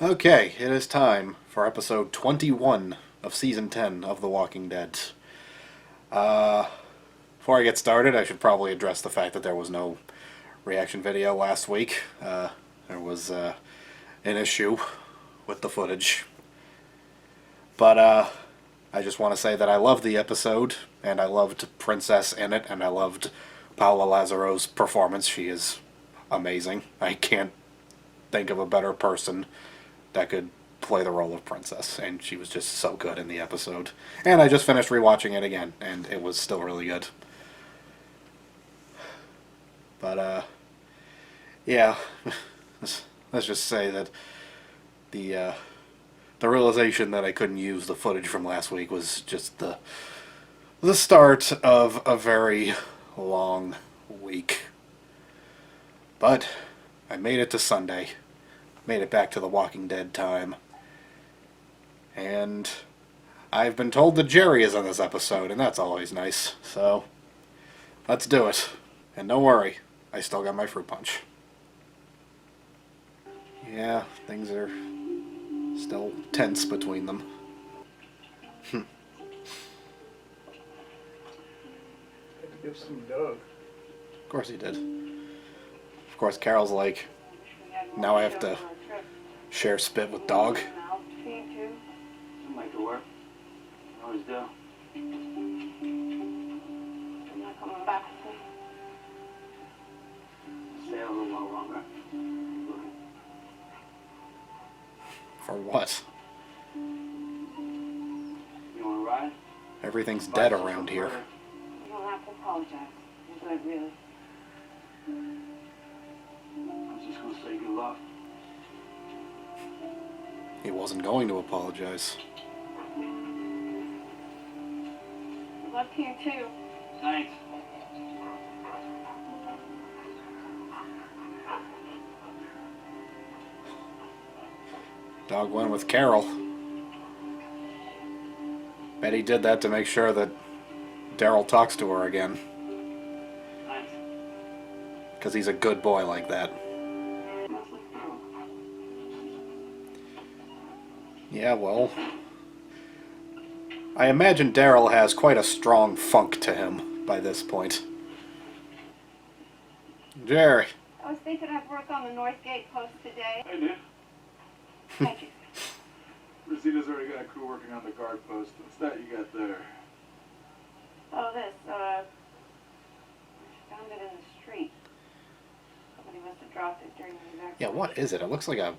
Okay, it is time for episode 21 of season 10 of The Walking Dead. Before I get started, I should probably address the fact that there was no reaction video last week. There was an issue with the footage. But I just want to say that I loved the episode, and I loved Princess in it, and I loved Paula Lazaro's performance. She is amazing. I can't think of a better person that could play the role of Princess, and she was just so good in the episode. And I just finished rewatching it again, and it was still really good. But yeah, let's just say that the realization that I couldn't use the footage from last week was just the start of a very long week. But I made it to Sunday. Made it back to The Walking Dead time. And I've been told that Jerry is in this episode, and that's always nice. So, let's do it. And don't worry, I still got my fruit punch. Yeah, things are still tense between them. Had to give some Doug. Of course he did. Of course, Carol's like, now I have to share spit with dog. Make it work. Always do. I'm not coming back. Stay a little while longer. For what? You want to ride? Everything's dead around here. You don't have to apologize. You're good, really. I was just going to say good luck. He wasn't going to apologize. Good luck to you, too. Thanks. Dog went with Carol. Bet he did that to make sure that Daryl talks to her again. Thanks. Because he's a good boy like that. Yeah, well, I imagine Daryl has quite a strong funk to him by this point. Jerry. I was thinking I'd work on the North Gate post today. Hey, dude. Thank you. Rosita's already got a crew working on the guard post. What's that you got there? Oh, this, found it in the street. Somebody must have dropped it during the evacuation. Yeah, what is it? It looks like a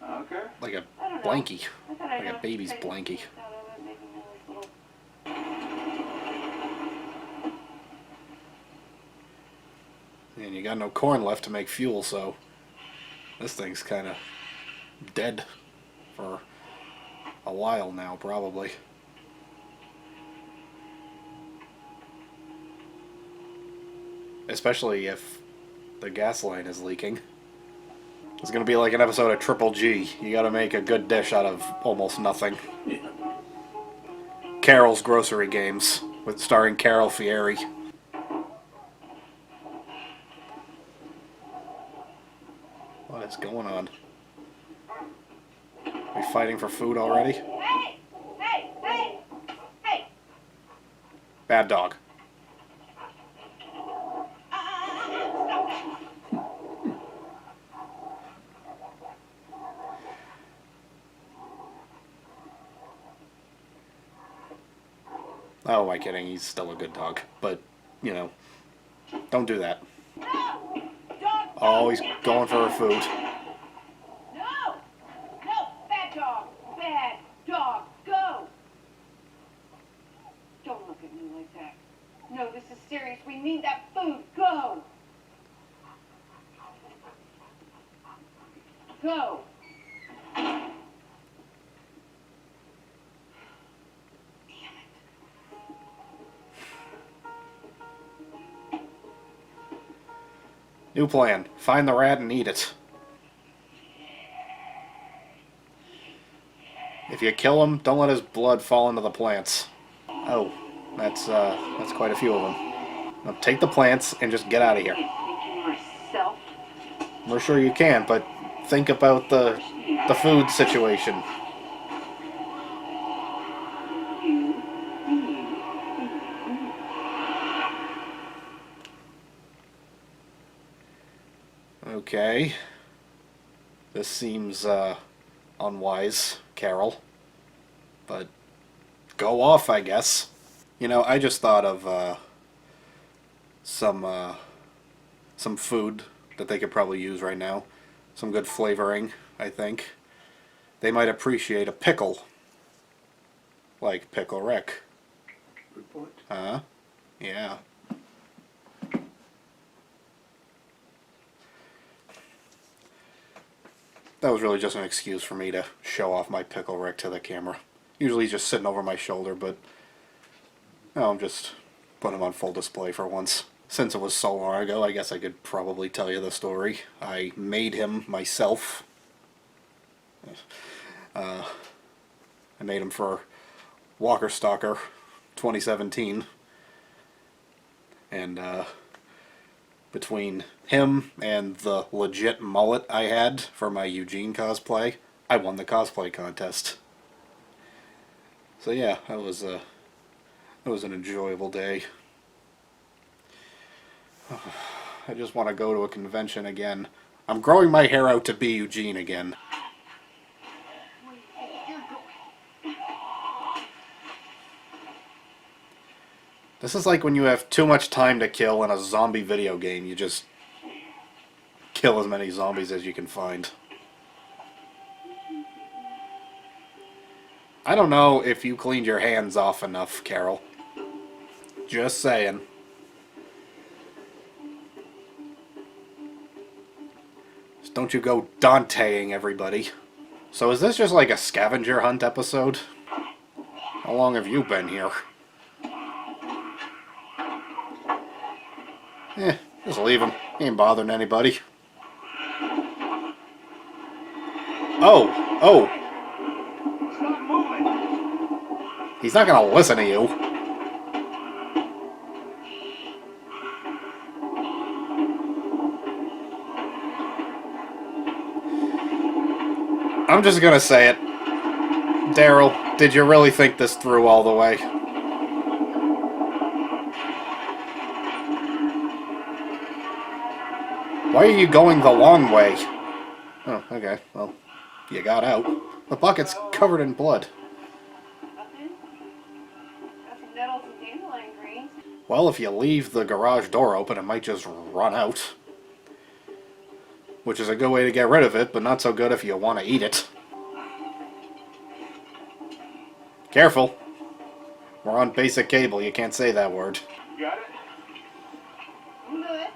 Okay. I don't know. blankie. I thought I Like a noticed baby's the blankie. pieces out of it, maybe one of those little... And you got no corn left to make fuel, so this thing's kind of dead for a while now, probably. Especially if the gas line is leaking. It's gonna be like an episode of Triple G. You gotta make a good dish out of almost nothing. Carol's Grocery Games, with starring Carol Fieri. What is going on? Are we fighting for food already? Hey! Hey! Hey! Hey! Bad dog. Oh, am I kidding? He's still a good dog. But, you know, don't do that. No! Dog! Oh, he's going for her food. No! No! Bad dog! Bad dog! Go! Don't look at me like that. No, this is serious. We need that food. Go! Go! New plan. Find the rat and eat it. If you kill him, don't let his blood fall into the plants. Oh, that's quite a few of them. Now take the plants and just get out of here. Myself. We're sure you can, but think about the the food situation. Okay. This seems unwise, Carol. But go off, I guess. You know, I just thought of some food that they could probably use right now. Some good flavoring, I think. They might appreciate a pickle. Like Pickle Rick. Good point. Huh? Yeah. That was really just an excuse for me to show off my Pickle Rick to the camera. Usually he's just sitting over my shoulder, but no, I'm just putting him on full display for once. Since it was so long ago, I guess I could probably tell you the story. I made him myself. I made him for Walker Stalker 2017. And between him and the legit mullet I had for my Eugene cosplay, I won the cosplay contest. So yeah, that was an enjoyable day. I just want to go to a convention again. I'm growing my hair out to be Eugene again. This is like when you have too much time to kill in a zombie video game. You just kill as many zombies as you can find. I don't know if you cleaned your hands off enough, Carol. Just saying. Just don't you go Danteing everybody. So is this just like a scavenger hunt episode? How long have you been here? Just leave him. He ain't bothering anybody. Oh! Stop moving! He's not gonna listen to you. I'm just gonna say it. Daryl, did you really think this through all the way? Why are you going the long way? Oh, okay. Well, you got out. The bucket's covered in blood. Nothing? Got some nettles and dandelion greens. Well, if you leave the garage door open, it might just run out. Which is a good way to get rid of it, but not so good if you want to eat it. Careful. We're on basic cable. You can't say that word. You got it? I'm good.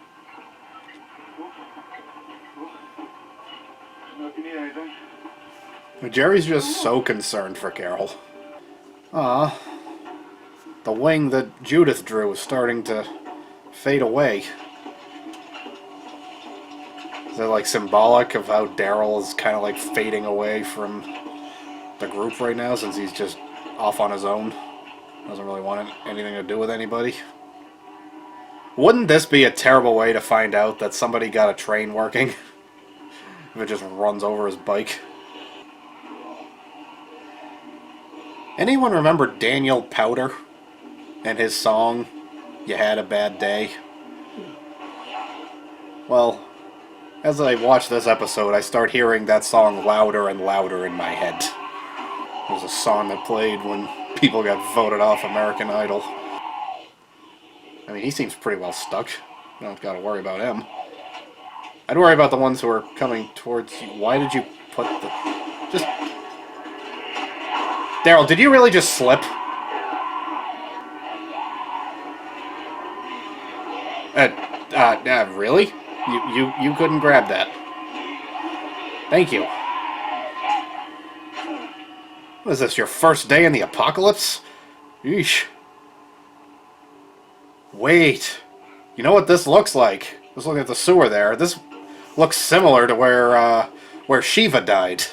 Know if you need anything. Jerry's just so concerned for Carol. Ah, the wing that Judith drew is starting to fade away. Is that like symbolic of how Daryl is kind of like fading away from the group right now since he's just off on his own? Doesn't really want anything to do with anybody. Wouldn't this be a terrible way to find out that somebody got a train working? If it just runs over his bike. Anyone remember Daniel Powder and his song, You Had a Bad Day? Well, as I watch this episode, I start hearing that song louder and louder in my head. It was a song that played when people got voted off American Idol. I mean, he seems pretty well stuck. You don't gotta worry about him. I'd worry about the ones who are coming towards you. Why did you put the... Just... Daryl, did you really just slip? Really? You couldn't grab that. Thank you. What is this, your first day in the apocalypse? Yeesh. Wait. You know what this looks like? Just looking at the sewer there. This looks similar to where Shiva died.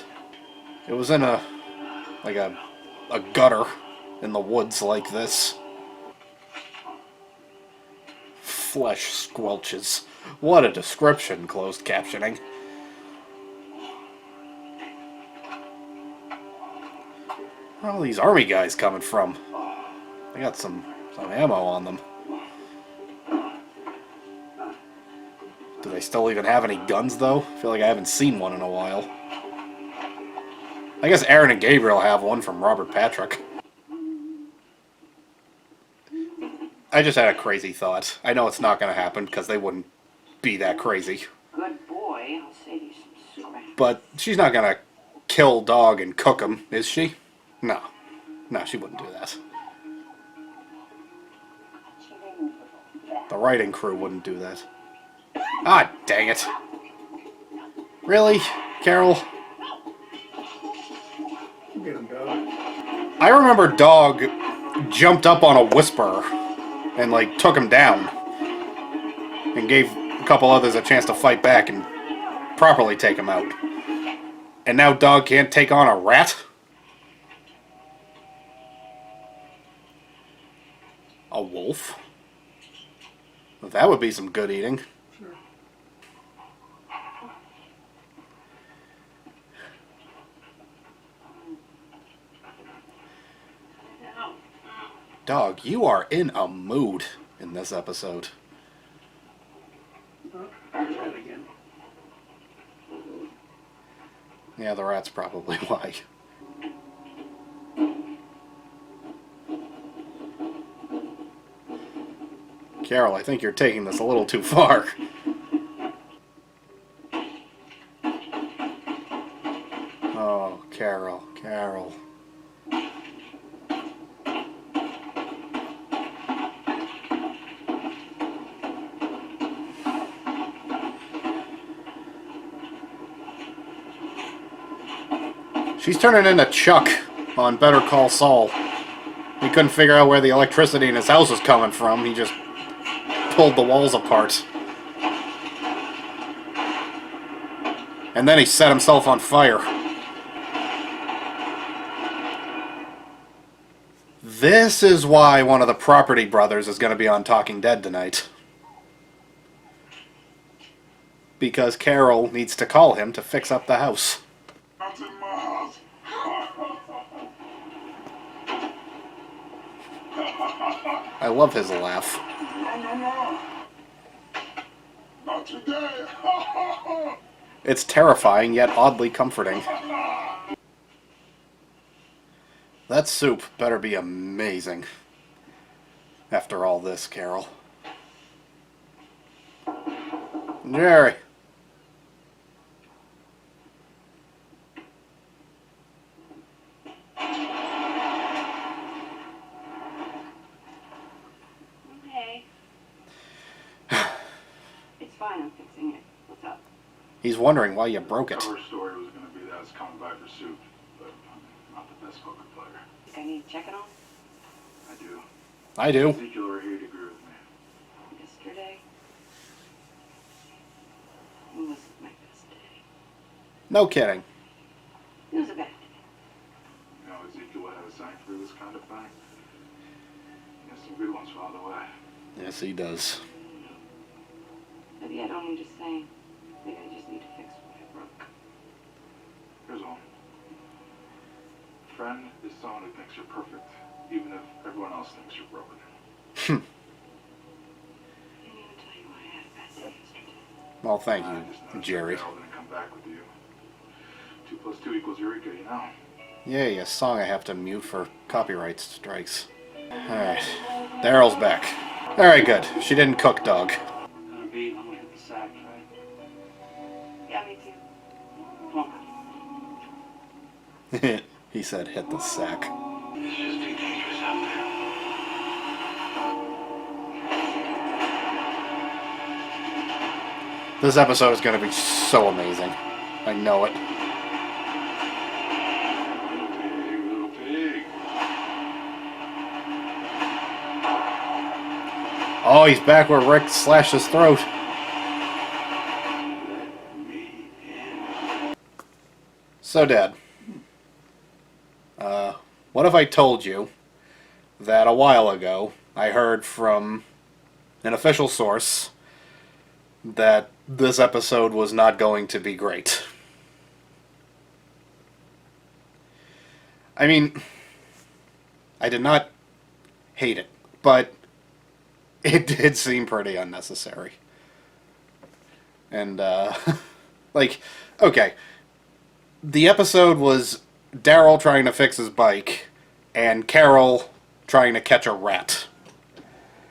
It was in a gutter in the woods like this. Flesh squelches. What a description, closed captioning. Where are all these army guys coming from? They got some ammo on them. Do they still even have any guns, though? I feel like I haven't seen one in a while. I guess Aaron and Gabriel have one from Robert Patrick. I just had a crazy thought. I know it's not going to happen, because they wouldn't be that crazy. Good boy. I'll save you some scratch. But she's not going to kill dog and cook him, is she? No. No, she wouldn't do that. The writing crew wouldn't do that. Ah, dang it. Really? Carol? Get him, dog. I remember Dog jumped up on a Whisperer and, like, took him down. And gave a couple others a chance to fight back and properly take him out. And now Dog can't take on a rat? A wolf? Well, that would be some good eating. Sure. Dog, you are in a mood in this episode. Oh, there's that again. Yeah, the rat's probably why. Carol, I think you're taking this a little too far. Oh, Carol, Carol. She's turning into Chuck on Better Call Saul. He couldn't figure out where the electricity in his house was coming from. He just pulled the walls apart. And then he set himself on fire. This is why one of the Property Brothers is going to be on Talking Dead tonight. Because Carol needs to call him to fix up the house. Not in my house. I love his laugh. No, no, no. Not today. It's terrifying, yet oddly comforting. That soup better be amazing. After all this, Carol. Jerry. Okay. It's fine. I'm fixing it. What's up? He's wondering why you broke it. Cover story was going to be that I was coming by for soup, but I'm not the best poker player. Think I need to check it on? I do. I do. Ezekiel over here to agree with me. Yesterday was my best day. No kidding. It was a bad day. You know, Ezekiel would have a sign for this kind of thing. He has some good ones filed away. Yes, he does. Maybe I don't need to say. Maybe I just need to fix what I broke. Here's one. Friend is someone who thinks you're perfect, even if everyone else thinks you're broken. I didn't even tell you I had a bad day yesterday. Well, thank I just you, noticed Jerry. that Daryl didn't come back with you. 2 plus 2 equals Eureka, you know. Yay, a song I have to mute for copyright strikes. Alright. Daryl's back. Alright, good. She didn't cook dog. Gonna be, I'm gonna hit the sack, right? Yeah, me too. Come on. He said hit the sack. It's just too dangerous out there. This episode is going to be so amazing. I know it. Little pig. Oh, he's back where Rick slashed his throat. So, Dad. What if I told you that a while ago I heard from an official source that this episode was not going to be great? I mean, I did not hate it, but it did seem pretty unnecessary. And, like, okay, the episode was Daryl trying to fix his bike and Carol trying to catch a rat.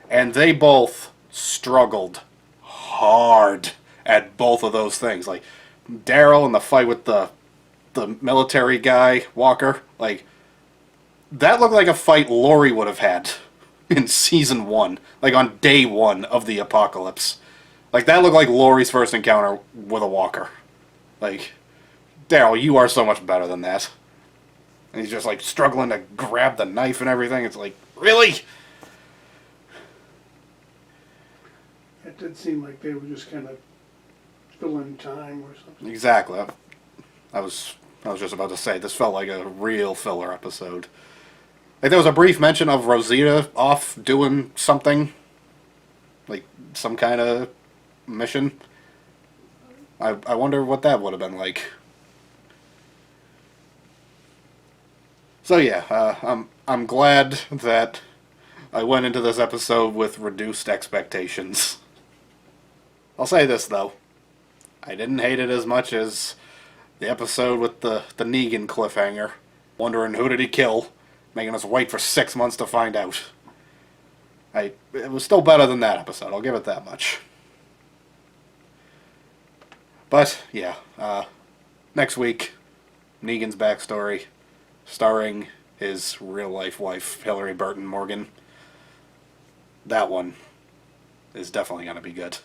And they both struggled hard at both of those things. Like, Daryl in the fight with the military guy, Walker, like, that looked like a fight Lori would have had in season 1, like on day 1 of the apocalypse. Like, that looked like Lori's first encounter with a walker. Like, Daryl, you are so much better than that. And he's just, like, struggling to grab the knife and everything. It's like, really? It did seem like they were just kind of filling time or something. Exactly. I was just about to say, this felt like a real filler episode. Like, there was a brief mention of Rosita off doing something. Like, some kind of mission. I wonder what that would have been like. So yeah, I'm glad that I went into this episode with reduced expectations. I'll say this though, I didn't hate it as much as the episode with the Negan cliffhanger, wondering who did he kill, making us wait for 6 months to find out. It was still better than that episode, I'll give it that much. But, yeah, next week, Negan's backstory, starring his real-life wife, Hillary Burton Morgan. That one is definitely going to be good.